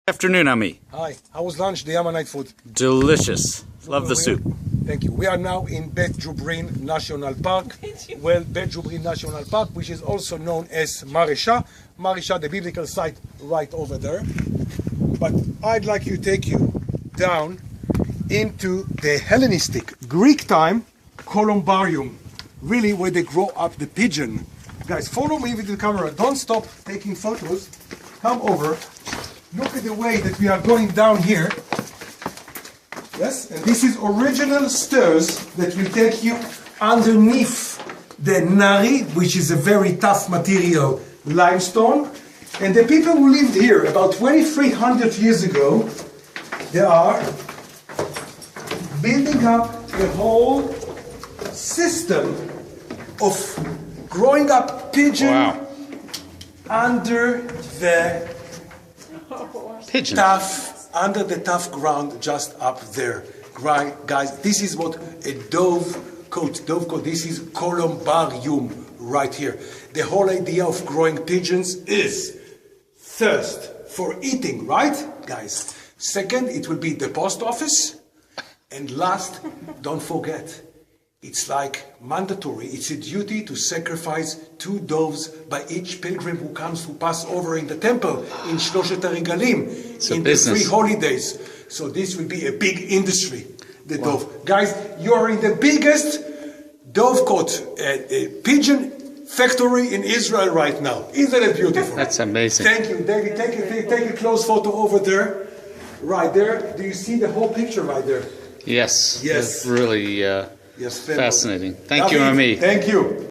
Afternoon, Ami. Hi, how was lunch? The Yemenite food. Delicious. Love the soup. Thank you. We are now in Bet Jubrin National Park. Well, Bet Jubrin National Park, which is also known as Maresha. Maresha, the biblical site right over there. But I'd like to take you down into the Hellenistic Greek time columbarium, really where they grow up the pigeon. Guys, follow me with the camera. Don't stop taking photos. Come over. Look at the way that we are going down here. Yes, and this is original stairs that will take you underneath the nari, which is a very tough material, limestone. And the people who lived here about 2,300 years ago, they are building up a whole system of growing up pigeon under the under the tough ground just up there. Guys, this is what a dovecote, this is columbarium right here. The whole idea of growing pigeons is thirst for eating, right, guys? Second, it will be the post office. And last, don't forget, it's like mandatory, it's a duty to sacrifice 2 doves by each pilgrim who comes to pass over in the temple in Shloshet HaRegalim, in the 3 holidays. So this will be a big industry, the dove. Guys, you are in the biggest dovecote pigeon factory in Israel right now. Isn't it beautiful? That's amazing. Thank you, David. Take a close photo over there. Right there. Do you see the whole picture right there? Yes. Yes. Really fascinating. Thank you, Ami. Thank you.